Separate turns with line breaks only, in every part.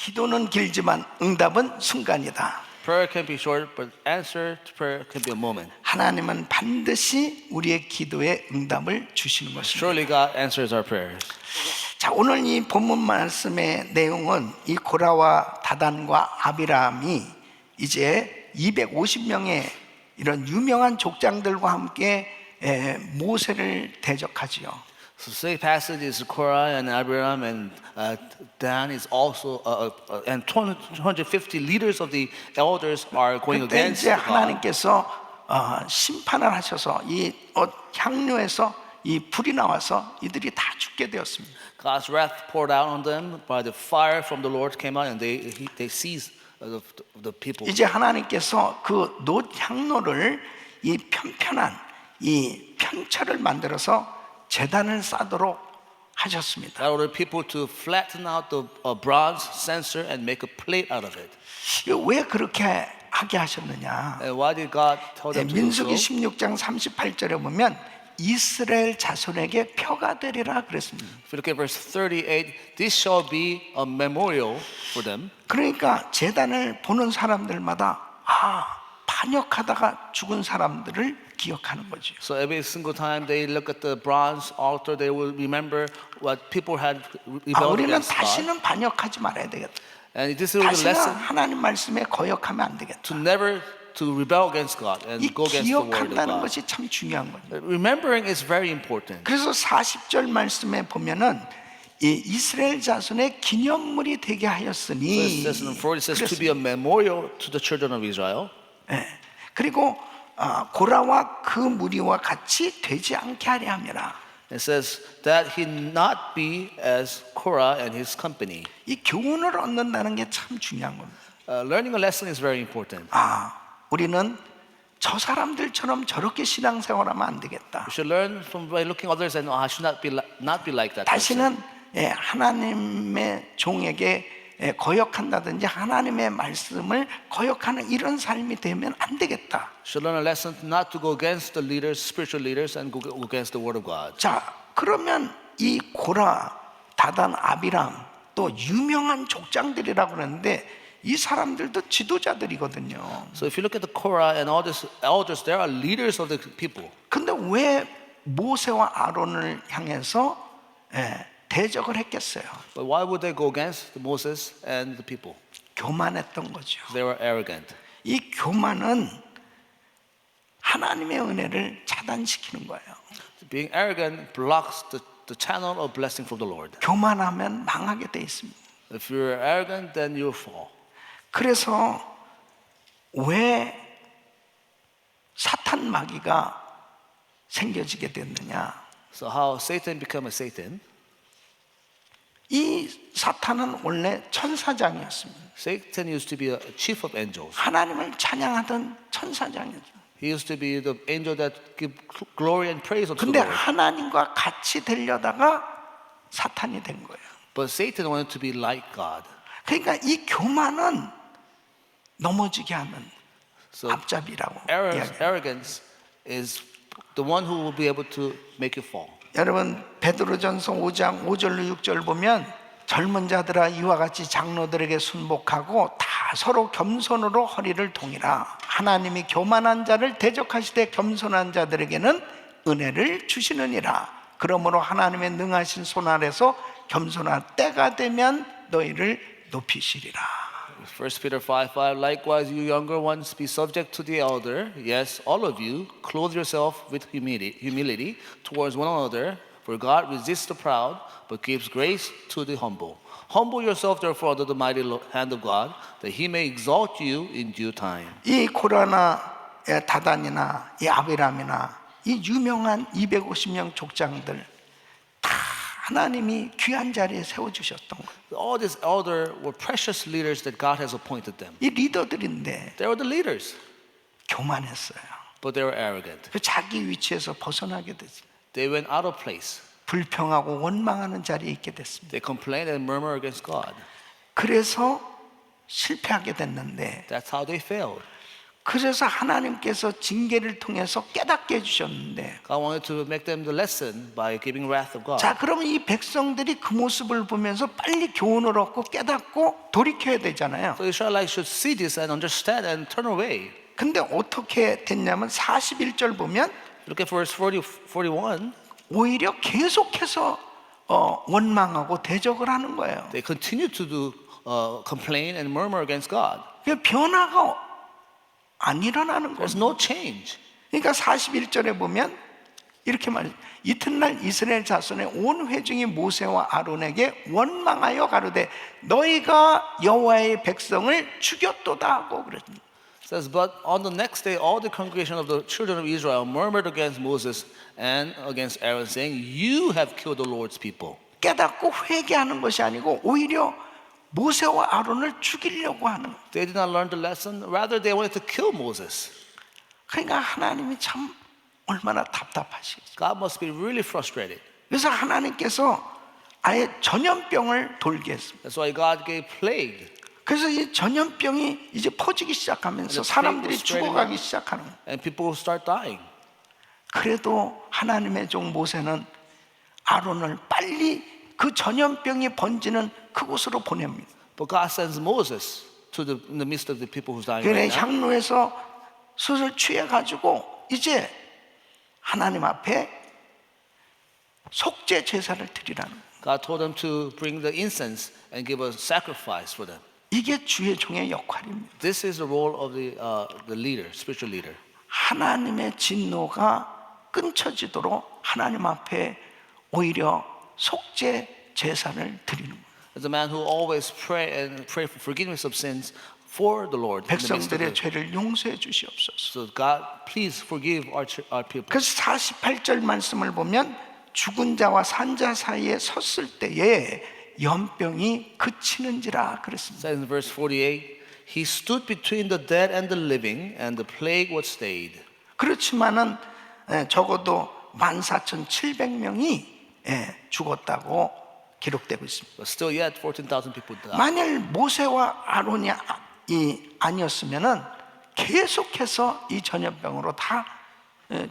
기도는 길지만 응답은 순간이다.
Prayer can be short, but answer to prayer can be a moment.
하나님은 반드시 우리의 기도에 응답을 주시는 것입니다.
Surely God answers our prayers.
자, 오늘 이 본문 말씀의 내용은 이 고라와 다단과 아비람이 이제 250명의 이런 유명한 족장들과 함께 모세를 대적하지요.
So today's passage is Korah and Abiram and Dan is also and 250 leaders of the elders are going
그때
against
이제
God.
하나님께서 심판을 하셔서 이 향로에서 이 불이 나와서 이들이 다 죽게 되었습니다.
God's wrath poured out on them by the fire from the Lord came out and they seized the people.
이제 하나님께서 그 놋 향로를 이 편편한 이 편철을 만들어서 제단을 쌓도록 하셨습니다.
God ordered people to flatten out the bronze censer and make a plate out of it.
왜 그렇게 하게 하셨느냐?
And why did God tell them to do
민수기
so?
16장 38절에 보면 이스라엘 자손에게 표가 되리라 그랬습니다.
If you look at verse 38, this shall be a memorial for them.
그러니까 제단을 보는 사람들마다 반역하다가 죽은 사람들을 기억하는 거죠.
So every single time they look at the bronze altar, they will remember what people had rebelled
우리는
against God.
다시는 반역하지 말아야 되겠다.
And this is the
다시는
lesson
하나님 말씀에 거역하면 안 되겠다.
to never to rebel against God and
이
go against the word of
기억한다는
God.
것이 참 중요한 거죠.
Remembering is very important.
그래서 40절 말씀에 보면은 이 이스라엘 자손의 기념물이 되게
So
하였으니
it says in 40, it says to be a memorial to the children of Israel.
그리고 고라와 그 무리와 같이 되지 않게 하려 함이라.
It says that he not be as Korah and his company.
이 교훈을 얻는다는 게 참 중요한 겁니다.
Learning a lesson is very important.
우리는 저 사람들처럼 저렇게 신앙생활하면 안 되겠다.
We should learn from by looking at others and I should not be like that person.
다시는 하나님의 종에게 거역한다든지 하나님의 말씀을 거역하는 이런 삶이 되면 안 되겠다.
Should learn a lesson not to go against the leaders, spiritual leaders, and go against the word of God.
자, 그러면 이 고라, 다단, 아비람 또 유명한 족장들이라고 그러는데 이 사람들도 지도자들이거든요.
So if you look at the Korah and all these elders, they are leaders of the people.
근데 왜 모세와 아론을 향해서 대적을 했겠어요?
But why would they go against Moses and the people?
교만했던 거죠.
They were arrogant.
이 교만은 하나님의 은혜를 차단시키는 거예요.
Being arrogant blocks the channel of blessing from the Lord.
교만하면 망하게 돼 있습니다.
If you're arrogant, then you'll fall.
그래서 왜 사탄 마귀가 생겨지게 됐느냐?
So how Satan became a Satan?
이 사탄은 원래 천사장이었습니다.
Satan used to be a chief of angels.
하나님을 찬양하던 천사장이었죠.
He used to be the angel that give glory and praise unto
근데
the Lord.
하나님과 같이 되려다가 사탄이 된 거예요.
But Satan wanted to be like God.
그러니까 이 교만은 넘어지게 하는
So
앞잡이라고 이야기해요.
arrogance is the one who will be able to make you fall.
여러분 베드로전서 5장 5절로 6절 보면 젊은 자들아 이와 같이 장로들에게 순복하고 다 서로 겸손으로 허리를 동이라. 하나님이 교만한 자를 대적하시되 겸손한 자들에게는 은혜를 주시느니라. 그러므로 하나님의 능하신 손 아래서 겸손할 때가 되면 너희를 높이시리라.
1 Peter 5:5 Likewise you younger ones be subject to the elder. Yes, all of you clothe yourself with humility towards one another. For God resists the proud, but gives grace to the humble. Humble yourself therefore under the mighty hand of God, that He may exalt you in due time.
이 고라나 다단이나 이 아비람이나 이 유명한 250명 족장들 다 하나님이 귀한 자리에 세워주셨던 거예요.
All these elders were precious leaders that God has appointed them.
이 리더들인데
They were the leaders,
교만했어요.
but they were arrogant.
그 자기 위치에서 벗어나게 되지.
They went out of place.
불평하고 원망하는 자리에 있게 됐습니다.
They complained and murmured against God.
그래서 실패하게 됐는데
That's how they failed.
그래서 하나님께서 징계를 통해서 깨닫게 해주셨는데,
God wanted to make them the lesson by giving wrath of God.
자, 그러면 이 백성들이 그 모습을 보면서 빨리 교훈을 얻고 깨닫고 돌이켜야 되잖아요.
So Israelites should see this and understand and turn away.
근데 어떻게 됐냐면 41절 보면
Look at verse 41.
오히려 계속해서 원망하고 대적을 하는 거예요.
They continue to complain and murmur against God.
변화가 안 일어나는 거예요.
There's no change.
그러니까 41절에 보면 이렇게 말해요. 이튿날 이스라엘 자손의 온 회중이 모세와 아론에게 원망하여 가로되 너희가 여호와의 백성을 죽였도다 하고 그랬습니다.
It says, but on the next day, all the congregation of the children of Israel murmured against Moses and against Aaron, saying, "You have killed the Lord's people."
깨닫고 회개하는 것이 아니고 오히려 모세와 아론을 죽이려고 하는.
They did not learn the lesson. Rather, they wanted to kill Moses.
그러니까 하나님이 참 얼마나 답답하시겠어요.
God must be really frustrated.
그래서 하나님께서 아예 전염병을 돌게 했습니다.
That's why God gave plague.
그래서 이 전염병이 이제 퍼지기 시작하면서 사람들이 죽어가기 시작하는 거예요.
And people will start dying.
그래도 하나님의 종 모세는 아론을 빨리 그 전염병이 번지는 그곳으로 보냅니다.
But God sends Moses in the midst of the people who's dying
그래
right now.
향로에서 숯을 취해가지고 이제 하나님 앞에 속죄 제사를 드리라는 거예요.
God told them to bring the incense and give a sacrifice for them.
이게 주의 종의 역할입니다.
This is the role of the leader, spiritual leader.
하나님의 진노가 끊쳐지도록 하나님 앞에 오히려 속죄 제사를 드리는 거예요.
As a man who always pray for forgiveness of sins for the Lord. in the midst of
백성들의
it.
죄를 용서해 주시옵소서.
So God, please forgive our people.
그래서 48절 말씀을 보면 죽은 자와 산 자 사이에 섰을 때에 연병이 그치는지라 그랬습니다.
It says in verse 48, he stood between the dead and the living, and the plague was stayed.
그렇지만은 적어도 14,700명이 죽었다고 기록되고 있습니다.
But still yet 14,000 people died.
만일 모세와 아론이 아니었으면은 계속해서 이 전염병으로 다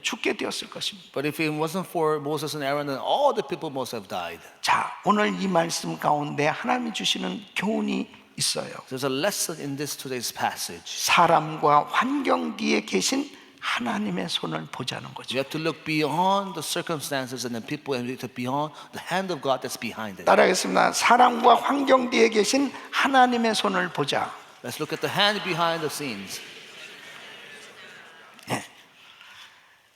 죽게 되었을 것입니다.
But if it wasn't for Moses and Aaron, then all the people must have died.
자, 오늘 이 말씀 가운데 하나님이 주시는 교훈이 있어요.
There's a lesson in this today's passage.
사람과 환경 뒤에 계신 하나님의 손을 보자는 거죠.
You have to look beyond the circumstances and the people, and look beyond the hand of God that's behind it.
따라하겠습니다. 사람과 환경 뒤에 계신 하나님의 손을 보자.
Let's look at the hand behind the scenes.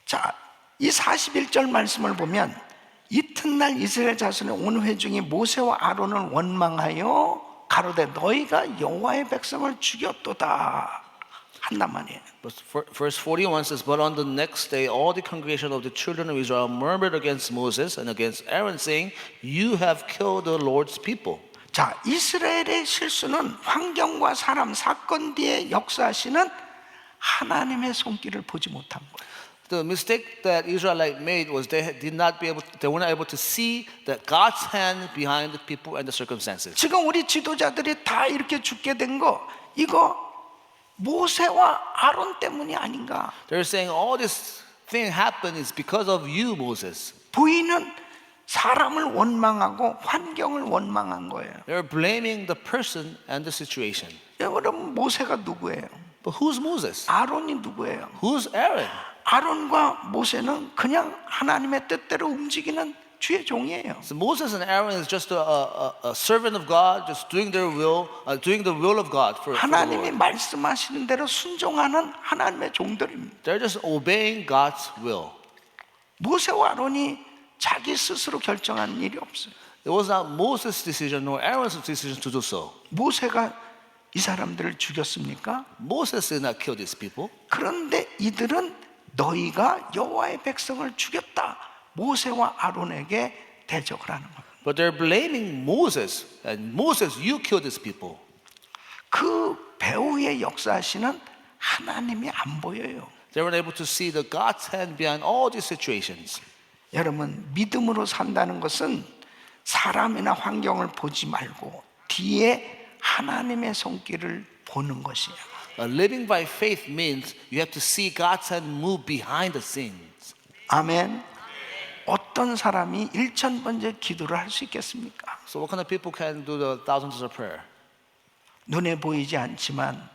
자, 이 41절 말씀을 보면 이튿날 이스라엘 자손의 온 회중이 모세와 아론을 원망하여 가로되 너희가 여호와의 백성을 죽였도다 한단 말이에요.
But verse 41 says, but on the next day, all the congregation of the children of Israel murmured against Moses and against Aaron, saying, "You have killed the Lord's people."
자, 이스라엘의 실수는 환경과 사람 사건 뒤에 역사하시는 하나님의 손길을 보지 못한 거예요.
The mistake that Israelite made was they were not able to see that God's hand behind the people and the circumstances.
지금 우리 지도자들이 다 이렇게 죽게 된 거 이거 모세와 아론 때문이 아닌가?
They're saying all this thing happened is because of you, Moses.
부인은 사람을 원망하고 환경을 원망한 거예요.
They're blaming the person and the situation.
여러분 모세가 누구예요?
But who's Moses?
아론이 누구예요?
Who's Aaron?
아론과 모세는 그냥 하나님의 뜻대로 움직이는 주의 종이에요.
So Moses and Aaron is just a servant of God, just doing their will, doing the will of God for the
하나님이
Lord.
말씀하시는 대로 순종하는 하나님의 종들입니다.
They're just obeying God's will.
모세와 아론이 자기 스스로 결정한 일이 없어요.
It was not Moses' decision nor Aaron's decision to do so.
모세가 이 사람들을 죽였습니까?
Moses did not kill these people.
그런데 이들은 너희가 여호와의 백성을 죽였다. 모세와 아론에게 대적을 하는 거예요.
But they're blaming Moses. And Moses, you killed these people.
그 배후의 역사하시는 하나님이 안 보여요.
They weren't able to see the God's hand behind all these situations.
여러분 믿음으로 산다는 것은 사람이나 환경을 보지 말고 뒤에 하나님의 손길을 보는 것이에요.
Living by faith means you have to see God's hand move behind the scenes.
아멘. 어떤 사람이 1000번째 기도를 할 수 있겠습니까?
So what kind of people can do the thousands of prayer?
눈에 보이지 않지만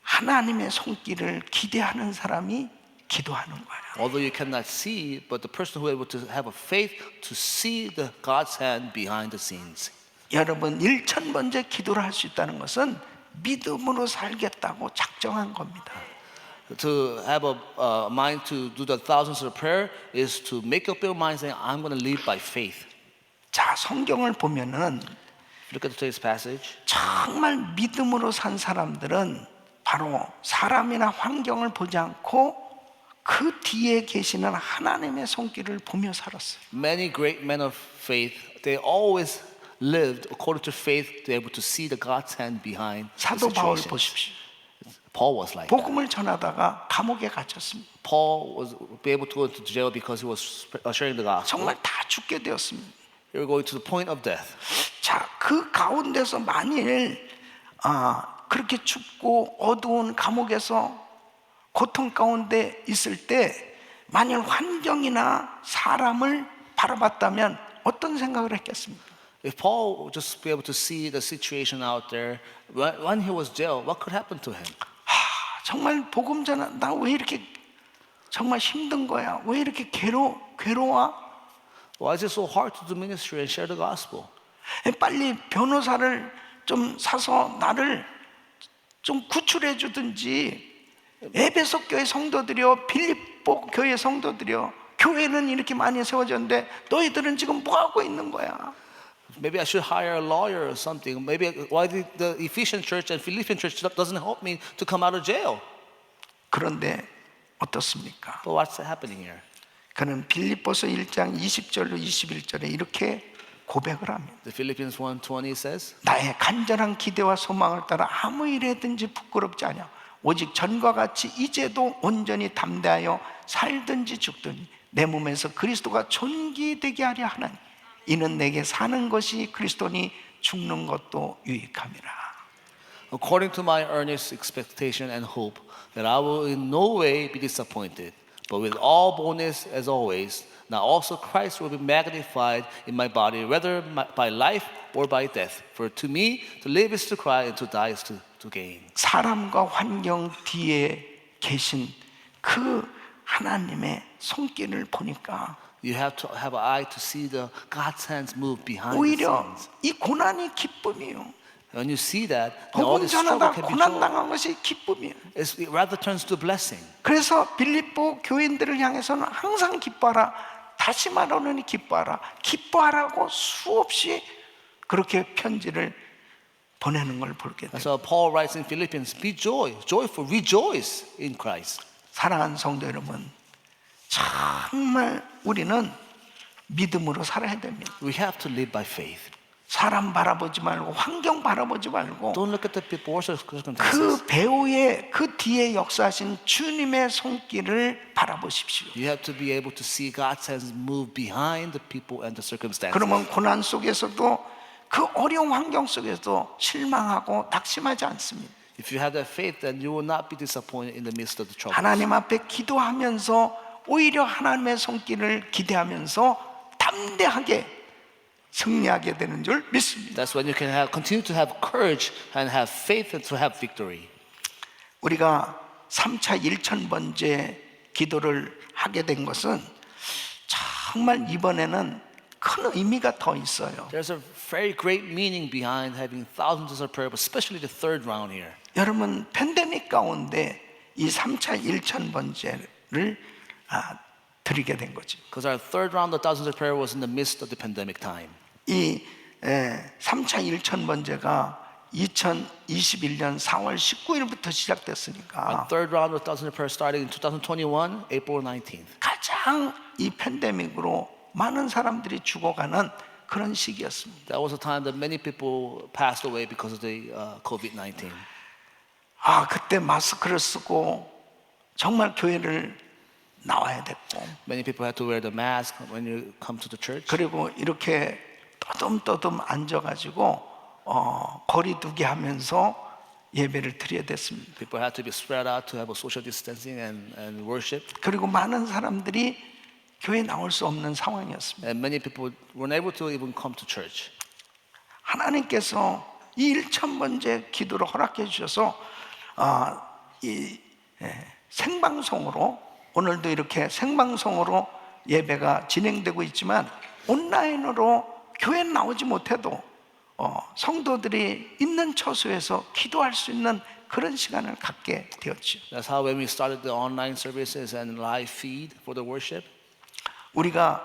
하나님의 손길을 기대하는 사람이 기도하는 거예요.
Although you cannot see, but the person who is able to have a faith to see the God's hand behind the scenes.
여러분 1000번째 기도를 할 수 있다는 것은 믿음으로 살겠다고 작정한 겁니다.
To have a mind to do the thousands of prayer is to make up your mind saying, I'm going to live by faith.
자, 성경을 보면은
Look at today's passage.
정말 믿음으로 산 사람들은 바로 사람이나 환경을 보지 않고 그 뒤에 계시는 하나님의 손길을 보며 살았어요.
Many great men of faith, they always lived according to faith, they're able to see the God's hand behind the
사도 바울
situations.
보십시오.
Paul was like that.
복음을 전하다가 감옥에 갇혔습니다.
Paul was able to go to jail because he was sharing the gospel.
정말 다 죽게 되었습니다.
They were going to the point of death.
자, 그 가운데서 만일 그렇게 춥고 어두운 감옥에서 고통 가운데 있을 때 만일 환경이나 사람을 바라봤다면 어떤 생각을 했겠습니까?
If Paul would just be able to see the situation out there, when he was jailed, what could happen to him?
정말 복음 전하 나 왜 이렇게 정말 힘든 거야? 왜 이렇게 괴로워?
Why is it so hard to do ministry and share the gospel?
빨리 변호사를 좀 사서 나를 좀 구출해 주든지 에베소 교회 성도들이요 빌립보 교회 성도들이요 교회는 이렇게 많이 세워졌는데 너희들은 지금 뭐 하고 있는 거야?
Maybe I should hire a lawyer or something. Maybe why the Ephesian church and Philippian church doesn't help me to come out of jail?
그런데 어떻습니까?
But what's happening here?
그는 빌립보서 1장 20절로 21절에 이렇게 고백을 합니다.
The Philippians 1:20 says,
나의 간절한 기대와 소망을 따라 아무 일에든지 부끄럽지 않아 오직 전과 같이 이제도 온전히 담대하여 살든지 죽든지 내 몸에서 그리스도가 존귀되게 하려 하나니 이는 내게 사는 것이 그리스도니 죽는 것도 유익함이라.
according to my earnest expectation and hope that I will in no way be disappointed, but with all boldness as always, now also Christ will be magnified in my body, whether by life or by death. For to me to live is to cry, and to die is to gain.
사람과 환경 뒤에 계신 그 하나님의 손길을 보니까
You have to have an eye to see the God's hands move behind the
오히려
scenes.
이 고난이 기쁨이에요.
When you see that, then all
복음
this struggle
전하다
can be
고난
joy.
당한 것이 기쁨이에요.
It rather turns to blessing.
그래서 빌립보 교인들을 향해서는 항상 기뻐하라. 다시 말하노니 기뻐하라. 기뻐하라고 수없이 그렇게 편지를 보내는 걸 보게 돼요.
So Paul writes in Philippians, be joyful, rejoice in Christ.
사랑하는 성도 여러분, 정말 우리는 믿음으로 살아야 됩니다.
We have to live by faith.
사람 바라보지 말고 환경 바라보지 말고
Don't look at the people or circumstances.
그 배후에 그 뒤에 역사하신 주님의 손길을 바라보십시오.
You have to be able to see God's hands move behind the people and the circumstances.
그러면 고난 속에서도 그 어려운 환경 속에서도 실망하고 낙심하지 않습니다.
If you have that faith, then you will not be disappointed in the midst of the trouble.
하나님 앞에 기도하면서 오히려 하나님의 손길을 기대하면서 담대하게 승리하게 되는 줄 믿습니다.
That's when you can continue to have courage and have faith and to have victory.
우리가 3차 1000번째 기도를 하게 된 것은 정말 이번에는 큰 의미가 더 있어요.
There's a very great meaning behind having thousands of prayer, but especially the third round here.
여러분 팬데믹 가운데 이 3차 1000번째를 드리게 된 거죠.
Because our third round of thousands of prayer was in the midst of the pandemic time.
이 3차 1000번째가 2021년 4월 19일부터 시작됐으니까
Our third round of thousands of prayer started in 2021, April 19th.
가장 이 팬데믹으로 많은 사람들이 죽어가는 그런 시기였습니다.
That was a time that many people passed away because of the COVID-19.
그때 마스크를 쓰고 정말 교회를 나와야 됐고
Many people had to wear the mask when you come to the church.
그리고 이렇게 떠듬떠듬 앉아가지고 거리두기 하면서 예배를 드려야 됐습니다.
People had to be spread out to have a social distancing and worship.
그리고 많은 사람들이 교회에 나올 수 없는 상황이었습니다.
And many people weren't able to even come to church.
하나님께서 이 1,000번째 기도를 허락해 주셔서 생방송으로 오늘도 이렇게 생방송으로 예배가 진행되고 있지만 온라인으로 교회 나오지 못해도 성도들이 있는 처소에서 기도할 수 있는 그런 시간을 갖게 되었죠.
That's how when we started the online services and live feed for the worship,
우리가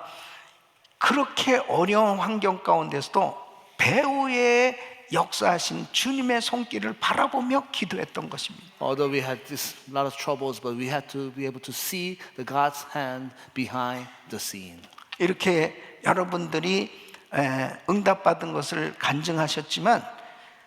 그렇게 어려운 환경 가운데서도 배후에 역사하신 주님의 손길을 바라보며 기도했던 것입니다.
although we had this lot of troubles, but we had to be able to see the God's hand behind the scene.
이렇게 여러분들이 응답받은 것을 간증하셨지만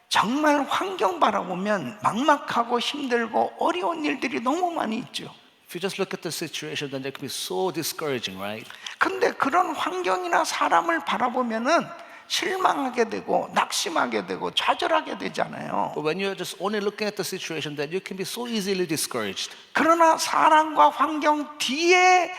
정말 환경 바라보면 막막하고 힘들고 어려운 일들이 너무 많이 있죠.
If you just look at the situation, then that can be so discouraging, right?
근데 그런 환경이나 사람을 바라보면은 실망하게 되고 낙심하게 되고 좌절하게 되잖아요.
But when you're just only looking at the situation, then you can be so easily discouraged.
그러나 사람과 환경 뒤에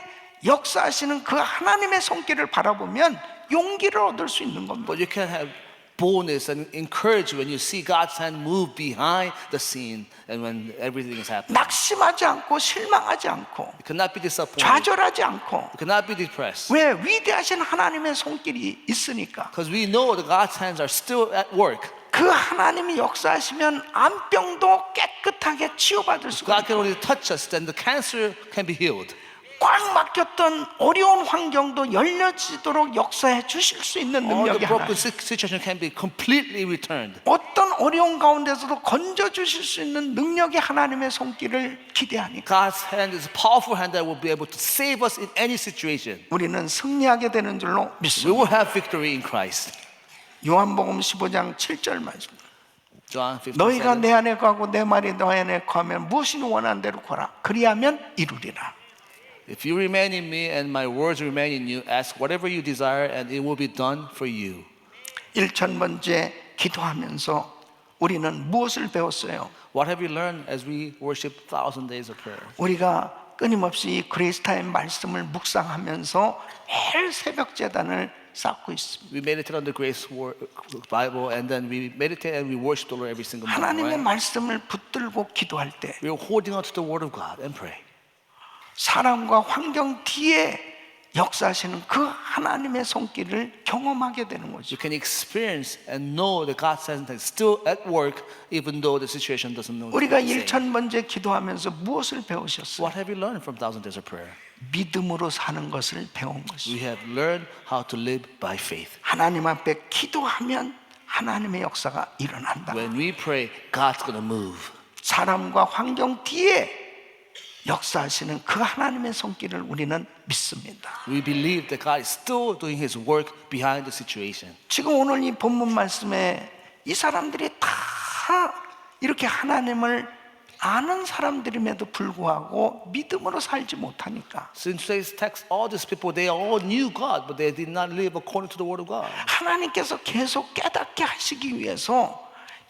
역사하시는 그 하나님의 손길을 바라보면 용기를 얻을 수 있는 겁니다.
But you can have boldness and encourage when you see God's hand move behind the scene and when everything is happening.
낙심하지 않고 실망하지 않고
You cannot be disappointed.
좌절하지 않고
You cannot be depressed.
왜 위대하신 하나님의 손길이 있으니까
Because we know that God's hands are still at work.
그 하나님이 역사하시면 암병도 깨끗하게 치유받을 수가
God
있고
can only touch us, then the cancer can be healed.
꽉 막혔던 어려운 환경도 열려지도록 역사해 주실 수 있는
All the
능력이
broken
하나님.
situation can be completely returned.
어떤 어려운 가운데서도 건져 주실 수 있는 능력이 하나님의 손길을 기대하니까
God's hand is a powerful hand that will be able to save us in any situation.
우리는 승리하게 되는 줄로
We
믿습니다.
will have victory in Christ.
요한복음 15장 7절 말씀.
John 15.
너희가 내 안에 거하고 내 말이 너 안에 거하면 무엇이 원하는 대로 구하라. 그리하면 이루리라.
If you remain in me and my words remain in you, ask whatever you desire and it will be done for you.
1,000번째 기도하면서 우리는 무엇을 배웠어요?
What have we learned as we worship 1,000 days of prayer?
우리가 끊임없이 그리스타인 말씀을 묵상하면서 매일 새벽 제단을 쌓고 있습니다.
We meditate on the Grace Bible and then we meditate and we worship the Lord every single morning.
하나님의
Right?
말씀을 붙들고 기도할 때
We are holding on to the Word of God and pray.
사람과 환경 뒤에 역사하시는 그 하나님의 손길을 경험하게 되는 거죠.
You can experience and know that God's hand is still at work even though the situation doesn't know.
우리가
what to say.
1,000번째 기도하면서 무엇을 배우셨어요?
What have you learned from 1,000 days of prayer?
믿음으로 사는 것을 배운 것이죠.
We have learned how to live by faith.
하나님 앞에 기도하면 하나님의 역사가 일어난다.
When we pray, God's going to move.
사람과 환경 뒤에 역사하시는 그 하나님의 손길을 우리는 믿습니다.
We believe that God is still doing His work behind the situation.
지금 오늘 이 본문 말씀에 이 사람들이 다 이렇게 하나님을 아는 사람들임에도 불구하고 믿음으로 살지 못하니까
So in today's text, all these people, they all knew God, but they did not live according to the Word of God.
하나님께서 계속 깨닫게 하시기 위해서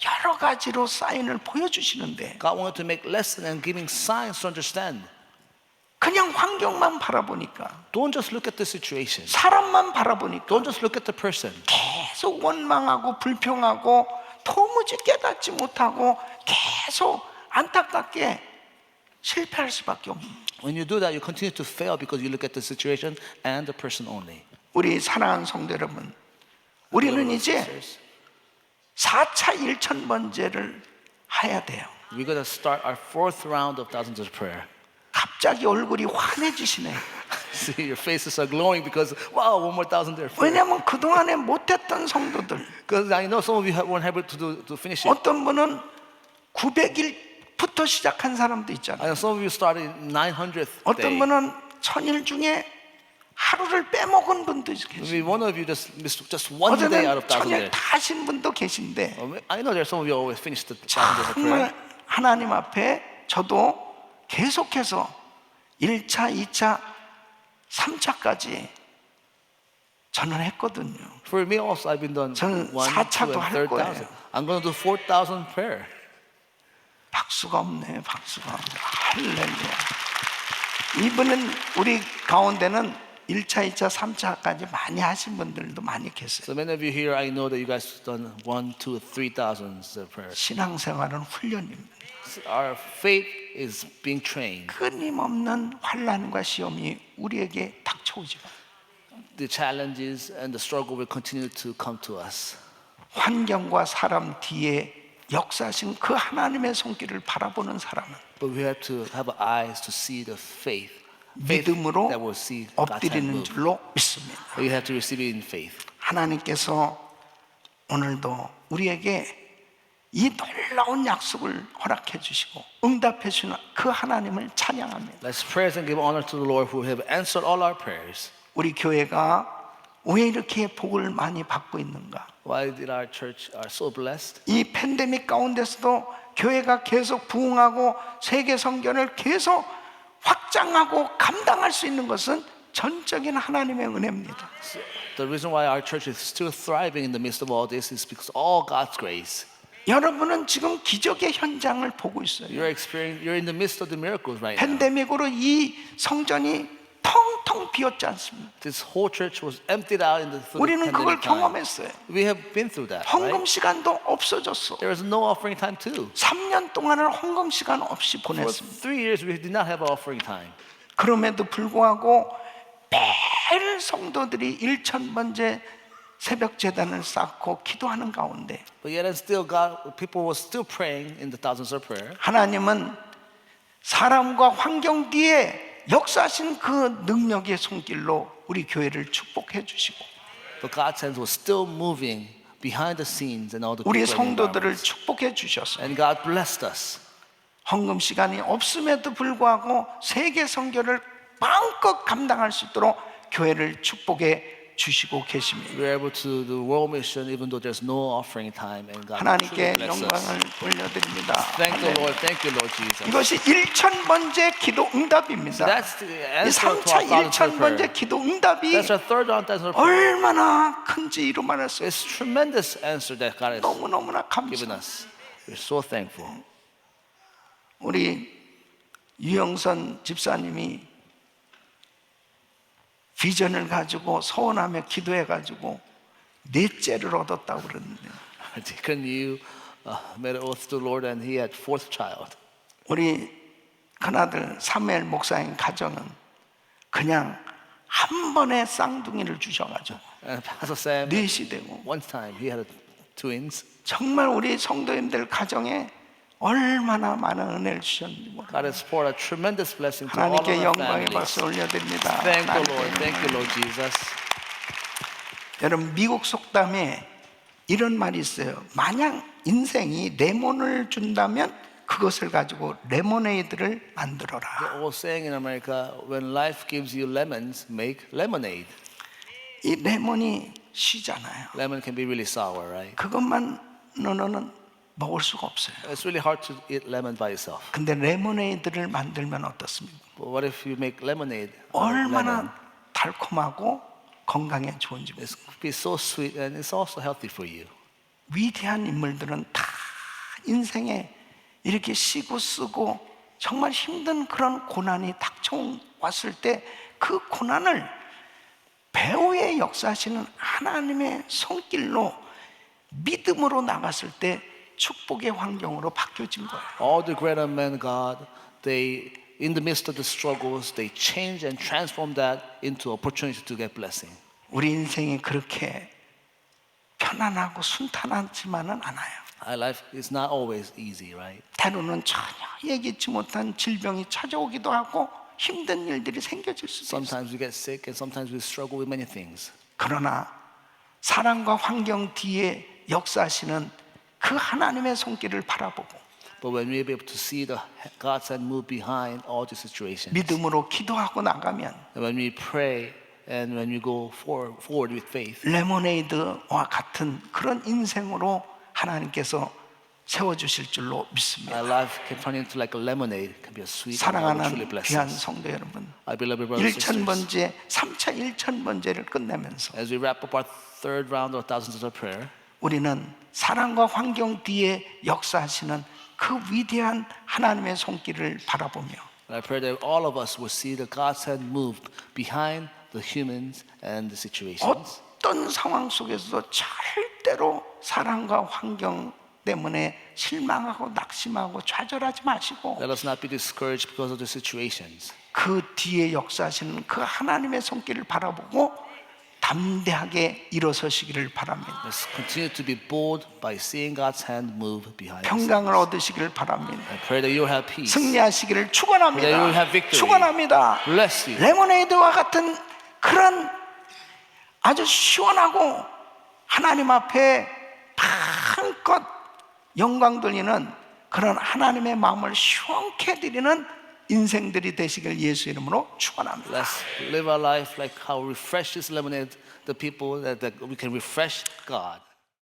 여러 가지로 사인을 보여주시는데
God wanted to make lessons and giving signs to understand.
그냥 환경만 바라보니까
Don't just look at the situation.
사람만 바라보니까
Don't just look at the person.
계속 원망하고 불평하고 도무지 깨닫지 못하고 계속 안타깝게 실패할 수밖에 없는 거예요.
When you do that, you continue to fail because you look at the situation and the person only.
우리 사랑하는 성도 여러분, 우리는 이제 4차 1,000번째를 해야 돼요.
We're going to start our fourth round of thousands of prayer.
갑자기 얼굴이 환해지시네.
See, your faces are glowing because, wow, one more thousand there.
왜냐하면 그동안에 못했던 성도들
Because I know some of you weren't able to finish it.
어떤 분은 900일부터 시작한 사람도
I
있잖아요.
know some of you started 900th
어떤
day.
분은 1,000일 중에 하루를 빼먹은 분도 계시고
Maybe one of you just missed just one day out
어제는
of thousand
1,000일
days.
다 하신 분도 계신데
I know there's some of you always finish the thousand days of prayer.
정말 하나님 앞에 저도 계속해서 1차, 2차, 3차까지 저는 했거든요.
For me also, I've been done
저는
1, 2,
4차도
and
할
3,000.
거예요.
I'm going to do 4,000 prayer.
박수가 없네, 박수가. 할렐루야. 이분은 우리 가운데는 1차, 2차, 3차까지 많이 하신 분들도 많이 계세요.
So many of you here, I know that you guys have done 1, 2, 3,000 prayers.
신앙생활은 훈련입니다.
Our faith is being trained.
끊임없는 환난과 시험이 우리에게 닥쳐오지만
The challenges and the struggle will continue to come to us.
환경과 사람 뒤에 역사하신 그 하나님의 손길을 바라보는 사람은
But we have to have eyes to see the faith. Faith
믿음으로
that will see God's hand
엎드리는
move.
줄로 믿습니다.
You have to receive it in faith.
하나님께서 오늘도 우리에게 이 놀라운 약속을 허락해 주시고 응답해 주시는 그 하나님을 찬양합니다.
Let's praise and give honor to the Lord who have answered all our prayers.
우리 교회가 왜 이렇게 복을 많이 받고 있는가?
Why did our church are so blessed?
이 팬데믹 가운데서도 교회가 계속 부흥하고 세계 선교를 계속 확장하고 감당할 수 있는 것은 전적인 하나님의 은혜입니다.
The reason why our church is still thriving in the midst of all this is because all God's grace.
여러분은 지금 기적의 현장을 보고 있어요.
You're in the midst of the miracles right now.
팬데믹으로 이 성전이 텅텅 비었지 않습니다.
This whole church was emptied out in the
우리는 그걸
pandemic time.
경험했어요.
We have been through that.
헌금
Right?
시간도 없어졌어.
There was no offering time too.
3년 동안을 헌금 시간 없이
For
보냈습니다.
3 years we did not have offering time.
그럼에도 불구하고 매일 성도들이 1,000번째 새벽 제단을 쌓고 기도하는 가운데
But yet and still people were still praying in the thousands of prayer.
하나님은 사람과 환경 뒤에 역사하신 그 능력의 손길로 우리 교회를 축복해 주시고
But God's hands were still moving behind the scenes and all the
우리
people in the
성도들을
environments.
축복해 주셨어요.
And God blessed us.
헌금 시간이 없음에도 불구하고 세계 선교를 마음껏 감당할 수 있도록 교회를 축복해 주시고 계십니다.
We're able to do world mission even though there's no offering time, and God
하나님께
truly bless us.
영광을 올려드립니다.
Thank the
아멘.
Lord, thank you, Lord Jesus.
이것이 1,000번째 기도 응답입니다.
That's the
이
answer to
3차
our thousands of
1,000번째
prayer.
기도 응답이
That's our third on thousand of prayer.
얼마나 큰지 이루말했어요.
It's tremendous answer that God has
너무너무나
given
감사합니다.
us. We're so thankful.
우리 유영선 집사님이 비전을 가지고 소원하며 기도해가지고 넷째를 얻었다고 그러는데
Deacon Yu made an oath to the Lord, and he had fourth child.
우리 큰아들 사무엘 목사님 가정은 그냥 한 번에 쌍둥이를 주셔가지고
And Pastor Sam,
넷이 되고
one time he had twins.
정말 우리 성도님들 가정에 얼마나 많은 은혜를 주셨는지 몰라요.
God has poured a tremendous blessing to all of
하나님께
our
영광의
families.
박수 올려드립니다.
Thank the
하나님께
Lord, thank you,
영광.
Lord Jesus.
여러분 미국 속담에 이런 말이 있어요. 만약 인생이 레몬을 준다면 그것을 가지고 레모네이드를 만들어라.
The old saying in America, when life gives you lemons, make lemonade.
이 레몬이 시잖아요.
Lemon can be really sour, right?
그것만으로는 먹을 수가 없어요.
It's really hard to eat lemon by itself.
근데 레모네이드를 만들면 어떻습니까?
But what if you make lemonade out of lemon?
얼마나 달콤하고 건강에 좋은지.
It's be so sweet and it's also healthy for you.
위대한 인물들은 다 인생에 이렇게 쉬고 쓰고 정말 힘든 그런 고난이 닥쳐왔을 때 그 고난을 배후에 역사하시는 하나님의 손길로 믿음으로 나갔을 때 축복의 환경으로 바뀌어진 거예요.
All the greater men, God, they in the midst of the struggles, they change and transform that into opportunity to get blessing.
우리 인생이 그렇게 편안하고 순탄하지만은 않아요.
Our life is not always easy, right?
때로는 전혀 예기치 못한 질병이 찾아오기도 하고 힘든 일들이 생겨질 수도 있어요.
Sometimes we get sick and sometimes we struggle with many things.
그러나 사랑과 환경 뒤에 역사하시는 그 하나님의 손길을 바라보고
But when we're able to see the God's hand move behind all the situations,
믿음으로 기도하고 나가면
and when we pray and when we go forward with faith,
레모네이드와 같은 그런 인생으로 하나님께서 세워주실 줄로 믿습니다.
our life can turn into like a lemonade, can be a sweet and God will truly
사랑하는
bless
귀한
us.
성도 여러분,
I beloved brothers and sisters,
1,000번째, 3차 1,000번째를 끝내면서
as we wrap up our third round of thousands of prayer,
우리는 사랑과 환경 뒤에 역사하시는 그 위대한 하나님의 손길을 바라보며
And I pray that all of us will see that God's hand moved behind the humans and the situations.
어떤 상황 속에서도 절대로 사랑과 환경 때문에 실망하고 낙심하고 좌절하지 마시고
Let us not be discouraged because of the situations.
그 뒤에 역사하시는 그 하나님의 손길을 바라보고 담대하게 일어서시기를 바랍니다.
Let's continue to be bold by seeing God's hand move behind us.
평강을 얻으시기를 바랍니다.
I pray that you will have peace.
승리하시기를
That you will
축원합니다.
have victory.
축원합니다.
Bless you.
레모네이드와 같은 그런 아주 시원하고 하나님 앞에 마음껏 영광 돌리는 그런 하나님의 마음을 시원케 드리는 인생들이 되시길 예수 이름으로 축원합니다.
Let's live our life like how refreshes lemonade the people that we can refresh God.